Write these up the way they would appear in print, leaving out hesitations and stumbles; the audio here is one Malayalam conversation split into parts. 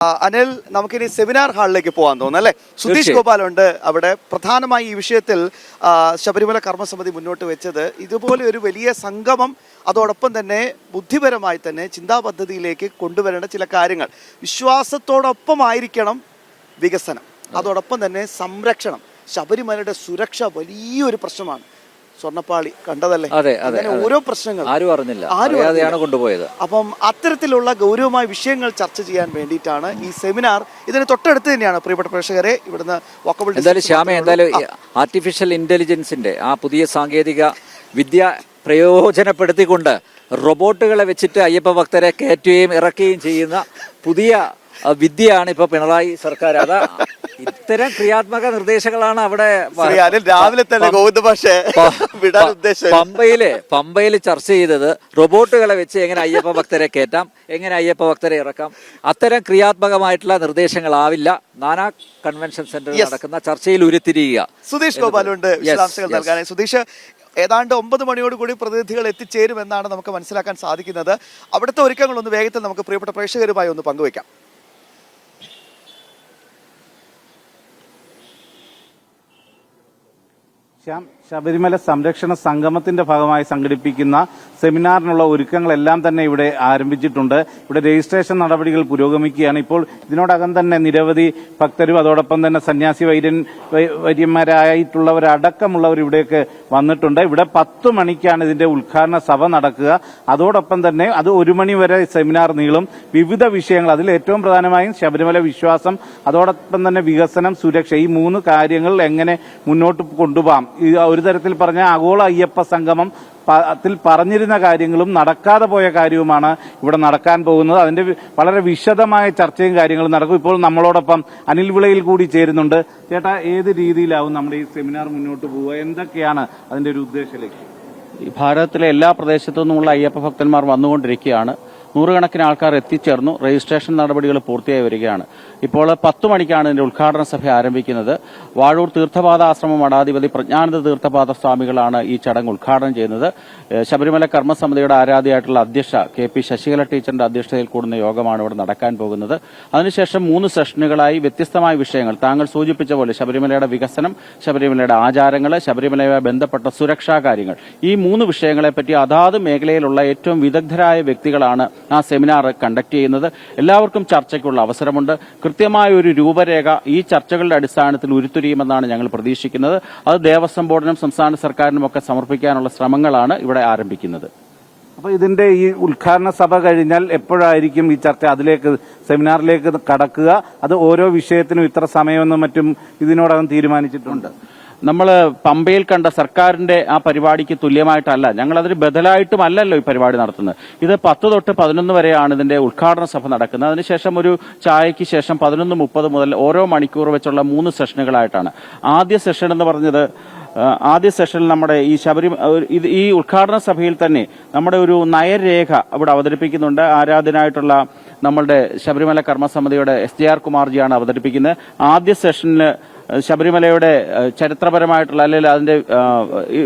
അനിൽ, നമുക്കിനി സെമിനാർ ഹാളിലേക്ക് പോകാൻ തോന്നുന്നു അല്ലേ? സുധീഷ് ഗോപാലുണ്ട് അവിടെ. പ്രധാനമായി ഈ വിഷയത്തിൽ ശബരിമല കർമ്മസമിതി മുന്നോട്ട് വെച്ചത് ഇതുപോലെ ഒരു വലിയ സംഗമം, അതോടൊപ്പം തന്നെ ബുദ്ധിപരമായി തന്നെ ചിന്താ പദ്ധതിയിലേക്ക് കൊണ്ടുവരേണ്ട ചില കാര്യങ്ങൾ. വിശ്വാസത്തോടൊപ്പമായിരിക്കണം വികസനം, അതോടൊപ്പം തന്നെ സംരക്ഷണം. ശബരിമലയുടെ സുരക്ഷ വലിയൊരു പ്രശ്നമാണ്. സ്വർണ്ണപ്പാളി കണ്ടതല്ലേ? അങ്ങനെ ഓരോ പ്രശ്നങ്ങൾ ആരും അറിഞ്ഞില്ല കൊണ്ടുപോയത്. അപ്പം അത്തരത്തിലുള്ള ഗൗരവമായ വിഷയങ്ങൾ ചർച്ച ചെയ്യാൻ വേണ്ടിയിട്ടാണ് ഈ സെമിനാർ. ഇതിന് തൊട്ടടുത്ത് തന്നെയാണ് പ്രിയപ്പെട്ട പ്രേക്ഷകരെ ഇവിടുന്ന് വാക്കബിൾ. എന്തായാലും ആർട്ടിഫിഷ്യൽ ഇന്റലിജൻസിന്റെ ആ പുതിയ സാങ്കേതിക വിദ്യ പ്രയോജനപ്പെടുത്തിക്കൊണ്ട് റോബോട്ടുകളെ വെച്ചിട്ട് അയ്യപ്പ ഭക്തരെ കയറ്റുകയും ഇറക്കുകയും ചെയ്യുന്ന പുതിയ വിദ്യയാണ് ഇപ്പൊ പിണറായി സർക്കാർ. അതാ ഇത്തരം ക്രിയാത്മക നിർദ്ദേശങ്ങളാണ് അവിടെ രാവിലെ തന്നെ പമ്പയില് ചർച്ച ചെയ്തത്. റോബോട്ടുകളെ വെച്ച് എങ്ങനെ അയ്യപ്പ ഭക്തരെ കയറ്റാം, എങ്ങനെ അയ്യപ്പ ഭക്തരെ ഇറക്കാം, അത്തരം ക്രിയാത്മകമായിട്ടുള്ള നിർദ്ദേശങ്ങളാവില്ല നാനാ കൺവെൻഷൻ സെന്ററിൽ നടക്കുന്ന ചർച്ചയിൽ ഉരുത്തിരിയുക. സുധീഷ് ഗോപാലുണ്ട് വിശദാംശങ്ങൾ നൽകാനായി. സുധീഷ്, ഏതാണ്ട് 9 മണിയോടുകൂടി പ്രതിനിധികൾ എത്തിച്ചേരുമെന്നാണ് നമുക്ക് മനസ്സിലാക്കാൻ സാധിക്കുന്നത്. അവിടുത്തെ ഒരുക്കങ്ങളൊന്ന് വേഗത്തിൽ നമുക്ക് പ്രിയപ്പെട്ട പ്രേക്ഷകരുമായി ഒന്ന് പങ്കുവയ്ക്കാം. ശബരിമല സംരക്ഷണ സംഗമത്തിന്റെ ഭാഗമായി സംഘടിപ്പിക്കുന്ന സെമിനാറിനുള്ള ഒരുക്കങ്ങളെല്ലാം തന്നെ ഇവിടെ ആരംഭിച്ചിട്ടുണ്ട്. ഇവിടെ രജിസ്ട്രേഷൻ നടപടികൾ പുരോഗമിക്കുകയാണ്. ഇപ്പോൾ ഇതിനോടകം തന്നെ നിരവധി ഭക്തരും അതോടൊപ്പം തന്നെ സന്യാസി വൈദ്യന്മാരായിട്ടുള്ളവരടക്കമുള്ളവർ ഇവിടേക്ക് വന്നിട്ടുണ്ട്. ഇവിടെ 10 മണിക്കാണ് ഇതിന്റെ ഉദ്ഘാടന സഭ നടക്കുക. അതോടൊപ്പം തന്നെ അത് 1 മണി വരെ സെമിനാർ നീളും. വിവിധ വിഷയങ്ങൾ, അതിൽ ഏറ്റവും പ്രധാനമായും ശബരിമല വിശ്വാസം, അതോടൊപ്പം തന്നെ വികസനം, സുരക്ഷ, ഈ 3 കാര്യങ്ങൾ എങ്ങനെ മുന്നോട്ട് കൊണ്ടുപോകാം. ഒരു തരത്തിൽ പറഞ്ഞ ആഗോള അയ്യപ്പ സംഗമം ത്തിൽ പറഞ്ഞിരുന്ന കാര്യങ്ങളും നടക്കാതെ പോയ കാര്യവുമാണ് ഇവിടെ നടക്കാൻ പോകുന്നത്. അതിന്റെ വളരെ വിശദമായ ചർച്ചയും കാര്യങ്ങളും നടക്കും. ഇപ്പോൾ നമ്മളോടൊപ്പം അനിൽ വിളയിൽ കൂടി ചേരുന്നുണ്ട്. ചേട്ടാ, ഏത് രീതിയിലാവും നമ്മുടെ ഈ സെമിനാർ മുന്നോട്ട് പോവുക? എന്തൊക്കെയാണ് അതിന്റെ ഒരു ഉദ്ദേശത്തിലേക്ക്? ഭാരതത്തിലെ എല്ലാ പ്രദേശത്തു നിന്നുമുള്ള അയ്യപ്പ ഭക്തന്മാർ വന്നുകൊണ്ടിരിക്കുകയാണ്. നൂറുകണക്കിന് ആൾക്കാർ എത്തിച്ചേർന്നു. രജിസ്ട്രേഷൻ നടപടികൾ പൂർത്തിയായി വരികയാണ്. ഇപ്പോൾ 10 മണിക്കാണ് ഇതിന്റെ ഉദ്ഘാടന സഭ ആരംഭിക്കുന്നത്. വാഴൂർ തീർത്ഥപാദ ആശ്രമ മഠാധിപതി പ്രജ്ഞാനന്ദ തീർത്ഥപാദ സ്വാമികളാണ് ഈ ചടങ്ങ് ഉദ്ഘാടനം ചെയ്യുന്നത്. ശബരിമല കർമ്മസമിതിയുടെ ആരാധ്യയായിട്ടുള്ള അധ്യക്ഷ KP ശശികല ടീച്ചറിന്റെ അധ്യക്ഷതയിൽ കൂടുന്ന യോഗമാണ് ഇവിടെ നടക്കാൻ പോകുന്നത്. അതിനുശേഷം 3 സെഷനുകളായി വ്യത്യസ്തമായ വിഷയങ്ങൾ, താങ്കൾ സൂചിപ്പിച്ച പോലെ ശബരിമലയുടെ വികസനം, ശബരിമലയുടെ ആചാരങ്ങൾ, ശബരിമലയുമായി ബന്ധപ്പെട്ട സുരക്ഷാ കാര്യങ്ങൾ, ഈ 3 വിഷയങ്ങളെപ്പറ്റി അതാത് മേഖലയിലുള്ള ഏറ്റവും വിദഗ്ധരായ വ്യക്തികളാണ് ആ സെമിനാർ കണ്ടക്ട് ചെയ്യുന്നത്. എല്ലാവർക്കും ചർച്ചയ്ക്കുള്ള അവസരമുണ്ട്. കൃത്യമായ ഒരു രൂപരേഖ ഈ ചർച്ചകളുടെ അടിസ്ഥാനത്തിൽ ഉരുത്തിരിയുമെന്നാണ് ഞങ്ങൾ പ്രതീക്ഷിക്കുന്നത്. അത് ദേവസ്വം ബോർഡിനും സംസ്ഥാന സർക്കാരിനും ഒക്കെ സമർപ്പിക്കാനുള്ള ശ്രമങ്ങളാണ് ഇവിടെ ആരംഭിക്കുന്നത്. അപ്പോൾ ഇതിന്റെ ഈ ഉദ്ഘാടന സഭ കഴിഞ്ഞാൽ എപ്പോഴായിരിക്കും ഈ ചർച്ച അതിലേക്ക് സെമിനാറിലേക്ക് കടക്കുക? അത് ഓരോ വിഷയത്തിനും ഇത്ര സമയമെന്നും മറ്റും ഇതിനോടകം തീരുമാനിച്ചിട്ടുണ്ട്. നമ്മൾ പമ്പയിൽ കണ്ട സർക്കാരിന്റെ ആ പരിപാടിക്ക് തുല്യമായിട്ടല്ല, ഞങ്ങളതിന് ബദലായിട്ടുമല്ലല്ലോ ഈ പരിപാടി നടത്തുന്നത്. ഇത് 10 തൊട്ട് 11 വരെയാണ് ഇതിന്റെ ഉദ്ഘാടന സഭ നടക്കുന്നത്. അതിനുശേഷം ഒരു ചായയ്ക്ക് ശേഷം 11:30 മുതൽ ഓരോ മണിക്കൂർ വെച്ചുള്ള 3 സെഷനുകളായിട്ടാണ്. ആദ്യ സെഷനിൽ നമ്മുടെ ഈ ഉദ്ഘാടന സഭയിൽ തന്നെ നമ്മുടെ ഒരു നയരേഖ ഇവിടെ അവതരിപ്പിക്കുന്നുണ്ട്. ആരാധനായിട്ടുള്ള നമ്മളുടെ ശബരിമല കർമ്മസമിതിയുടെ SJR കുമാർജിയാണ് അവതരിപ്പിക്കുന്നത്. ആദ്യ സെഷനിൽ ശബരിമലയുടെ ചരിത്രപരമായിട്ടുള്ള അല്ലെങ്കിൽ അതിന്റെ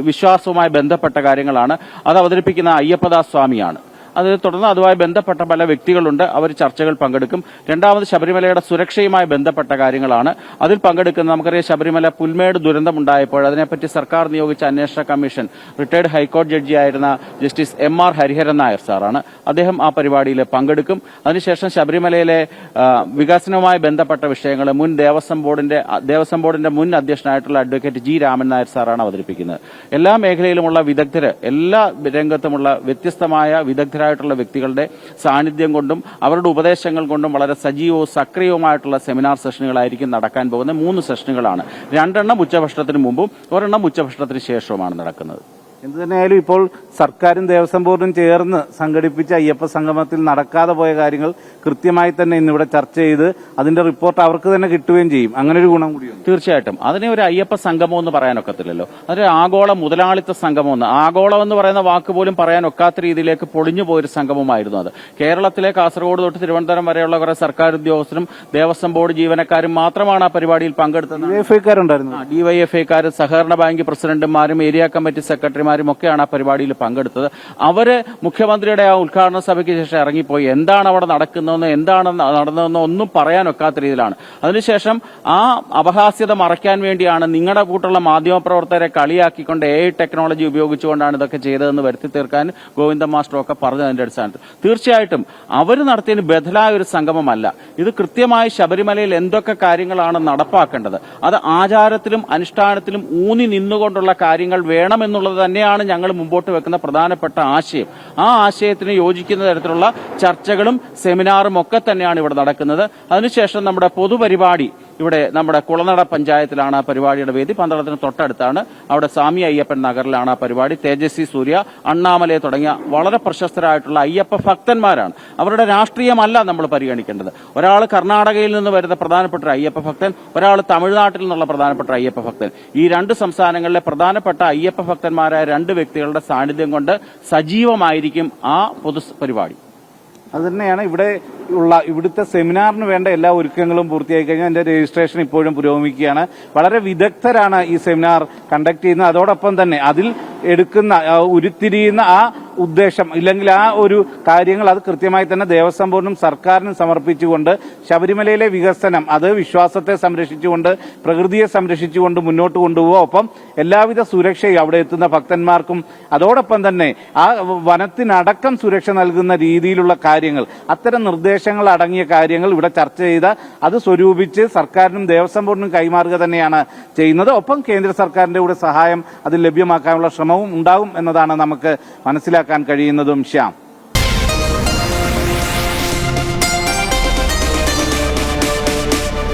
വിശ്വാസവുമായി ബന്ധപ്പെട്ട കാര്യങ്ങളാണ്. അത് അവതരിപ്പിക്കുന്ന അയ്യപ്പദാസ് സ്വാമിയാണ്. അതിനെ തുടർന്ന് അതുമായി ബന്ധപ്പെട്ട പല വ്യക്തികളുണ്ട്, അവർ ചർച്ചകൾ പങ്കെടുക്കും. രണ്ടാമത് ശബരിമലയുടെ സുരക്ഷയുമായി ബന്ധപ്പെട്ട കാര്യങ്ങളാണ്. അതിൽ പങ്കെടുക്കുന്ന, നമുക്കറിയാം ശബരിമല പുൽമേട് ദുരന്തമുണ്ടായപ്പോൾ അതിനെപ്പറ്റി സർക്കാർ നിയോഗിച്ച അന്വേഷണ കമ്മീഷൻ റിട്ടയർഡ് ഹൈക്കോടതി ജഡ്ജിയായിരുന്ന ജസ്റ്റിസ് MR ഹരിഹരൻ നായർ സാറാണ്. അദ്ദേഹം ആ പരിപാടിയിൽ പങ്കെടുക്കും. അതിനുശേഷം ശബരിമലയിലെ വികസനവുമായി ബന്ധപ്പെട്ട വിഷയങ്ങൾ മുൻ ദേവസ്വം ബോർഡിന്റെ മുൻ അധ്യക്ഷനായിട്ടുള്ള അഡ്വക്കേറ്റ് G രാമൻ നായർ സാറാണ് അവതരിപ്പിക്കുന്നത്. എല്ലാ മേഖലയിലുമുള്ള വിദഗ്ധര്, എല്ലാ രംഗത്തുമുള്ള വ്യത്യസ്തമായ വിദഗ്ധരായിട്ടുള്ള വ്യക്തികളുടെ സാന്നിധ്യം കൊണ്ടും അവരുടെ ഉപദേശങ്ങൾ കൊണ്ടും വളരെ സജീവവും സക്രിയവുമായിട്ടുള്ള സെമിനാർ സെഷനുകളായിരിക്കും നടക്കാൻ പോകുന്നത്. 3 സെഷനുകളാണ്. 2 ഉച്ചഭക്ഷണത്തിന് മുമ്പും 1 ഉച്ചഭക്ഷണത്തിന് ശേഷവുമാണ് നടക്കുന്നത്. എന്തു തന്നെയായാലും ഇപ്പോൾ സർക്കാരും ദേവസ്വം ബോർഡും ചേർന്ന് സംഘടിപ്പിച്ച അയ്യപ്പ സംഗമത്തിൽ നടക്കാതെ പോയ കാര്യങ്ങൾ കൃത്യമായി തന്നെ ഇന്നിവിടെ ചർച്ച ചെയ്ത് അതിന്റെ റിപ്പോർട്ട് അവർക്ക് തന്നെ കിട്ടുകയും ചെയ്യും. അങ്ങനെ ഒരു ഗുണം കൂടിയുണ്ട്. തീർച്ചയായിട്ടും അതിനെ ഒരു അയ്യപ്പ സംഗമം എന്ന് പറയാനൊക്കത്തില്ലല്ലോ, അതൊരു ആഗോള മുതലാളിത്ത സംഗമം. ആഗോളം എന്ന് പറയുന്ന വാക്ക് പോലും പറയാനൊക്കാത്ത രീതിയിലേക്ക് പൊളിഞ്ഞു പോയൊരു സംഗമമായിരുന്നു അത്. കേരളത്തിലെ കാസർഗോഡ് തൊട്ട് തിരുവനന്തപുരം വരെയുള്ള കുറെ സർക്കാർ ഉദ്യോഗസ്ഥരും ദേവസ്വം ബോർഡ് ജീവനക്കാരും മാത്രമാണ് ആ പരിപാടിയിൽ പങ്കെടുത്തത്. DYFIക്കാരുണ്ടായിരുന്നു. DYFIക്കാർ, സഹകരണ ബാങ്ക് പ്രസിഡന്റുമാരും ഏരിയ കമ്മിറ്റി സെക്രട്ടറിമാരും മന്ത്രിമാരും ഒക്കെയാണ് ആ പരിപാടിയിൽ പങ്കെടുത്തത്. അവര് മുഖ്യമന്ത്രിയുടെ ആ ഉദ്ഘാടന സഭയ്ക്ക് ശേഷം ഇറങ്ങിപ്പോയി. എന്താണ് അവിടെ നടക്കുന്നതെന്നോ എന്താണ് നടന്നതെന്നോ ഒന്നും പറയാനൊക്കാത്ത രീതിയിലാണ്. അതിനുശേഷം ആ അപഹാസ്യത മറയ്ക്കാൻ വേണ്ടിയാണ് നിങ്ങളുടെ കൂട്ടുള്ള മാധ്യമപ്രവർത്തകരെ കളിയാക്കിക്കൊണ്ട് AI ടെക്നോളജി ഉപയോഗിച്ചുകൊണ്ടാണ് ഇതൊക്കെ ചെയ്തതെന്ന് വരുത്തി തീർക്കാൻ ഗോവിന്ദൻ മാസ്റ്റർ ഒക്കെ പറഞ്ഞതിന്റെ അടിസ്ഥാനത്തിൽ തീർച്ചയായിട്ടും അവർ നടത്തിയതിന് ബദലായ ഒരു സംഗമമല്ല ഇത്. കൃത്യമായി ശബരിമലയിൽ എന്തൊക്കെ കാര്യങ്ങളാണ് നടപ്പാക്കേണ്ടത്, അത് ആചാരത്തിലും അനുഷ്ഠാനത്തിലും ഊന്നി നിന്നുകൊണ്ടുള്ള കാര്യങ്ങൾ വേണമെന്നുള്ളത് തന്നെയാണ് ഞങ്ങൾ മുമ്പോട്ട് വെക്കുന്ന പ്രധാനപ്പെട്ട ആശയം. ആ ആശയത്തിന് യോജിക്കുന്ന തരത്തിലുള്ള ചർച്ചകളും സെമിനാറും ഒക്കെ തന്നെയാണ് ഇവിടെ നടക്കുന്നത്. അതിനുശേഷം നമ്മുടെ പൊതുപരിപാടി ഇവിടെ നമ്മുടെ കുളനട പഞ്ചായത്തിലാണ് ആ പരിപാടിയുടെ വേദി. പന്തളത്തിന് തൊട്ടടുത്താണ്. അവിടെ സ്വാമി അയ്യപ്പൻ നഗറിലാണ് ആ പരിപാടി. തേജസ്വി സൂര്യ, അണ്ണാമലയെ തുടങ്ങിയ വളരെ പ്രശസ്തരായിട്ടുള്ള അയ്യപ്പ ഭക്തന്മാരാണ്. അവരുടെ രാഷ്ട്രീയമല്ല നമ്മൾ പരിഗണിക്കേണ്ടത്. ഒരാൾ കർണാടകയിൽ നിന്ന് വരുന്ന പ്രധാനപ്പെട്ട ഒരു അയ്യപ്പ ഭക്തൻ, ഒരാൾ തമിഴ്നാട്ടിൽ നിന്നുള്ള പ്രധാനപ്പെട്ട അയ്യപ്പ ഭക്തൻ. ഈ രണ്ട് സംസ്ഥാനങ്ങളിലെ പ്രധാനപ്പെട്ട അയ്യപ്പ ഭക്തന്മാരായ രണ്ട് വ്യക്തികളുടെ സാന്നിധ്യം കൊണ്ട് സജീവമായിരിക്കും ആ പൊതു പരിപാടി. അതുതന്നെയാണ് ഇവിടുത്തെ സെമിനാറിന് വേണ്ട എല്ലാ ഒരുക്കങ്ങളും പൂർത്തിയായി കഴിഞ്ഞാൽ അതിന്റെ രജിസ്ട്രേഷൻ ഇപ്പോഴും പുരോഗമിക്കുകയാണ്. വളരെ വിദഗ്ധരാണ് ഈ സെമിനാർ കണ്ടക്ട് ചെയ്യുന്നത്. അതോടൊപ്പം തന്നെ അതിൽ എടുക്കുന്ന ഉരുത്തിരിയുന്ന ആ ഉദ്ദേശം ഇല്ലെങ്കിൽ ആ ഒരു കാര്യങ്ങൾ അത് കൃത്യമായി തന്നെ ദേവസ്വം ബോർഡിനും സർക്കാരിനും സമർപ്പിച്ചുകൊണ്ട് ശബരിമലയിലെ വികസനം അത് വിശ്വാസത്തെ സംരക്ഷിച്ചുകൊണ്ട് പ്രകൃതിയെ സംരക്ഷിച്ചുകൊണ്ട് മുന്നോട്ട് കൊണ്ടുപോകുക. ഒപ്പം എല്ലാവിധ സുരക്ഷയും അവിടെ എത്തുന്ന ഭക്തന്മാർക്കും അതോടൊപ്പം തന്നെ ആ വനത്തിനടക്കം സുരക്ഷ നൽകുന്ന രീതിയിലുള്ള കാര്യങ്ങൾ, അത്തരം നിർദ്ദേശങ്ങൾ അടങ്ങിയ കാര്യങ്ങൾ ഇവിടെ ചർച്ച ചെയ്ത് അത് സ്വരൂപിച്ച് സർക്കാരിനും ദേവസ്വം ബോർഡിനും കൈമാറുക തന്നെയാണ് ചെയ്യുന്നത്. ഒപ്പം കേന്ദ്ര സർക്കാരിന്റെ കൂടെ സഹായം അതിൽ ലഭ്യമാക്കാനുള്ള ശ്രമവും ഉണ്ടാകും എന്നതാണ് നമുക്ക് മനസ്സിലാക്കാൻ കഴിയുന്നതും. ശ്യാം.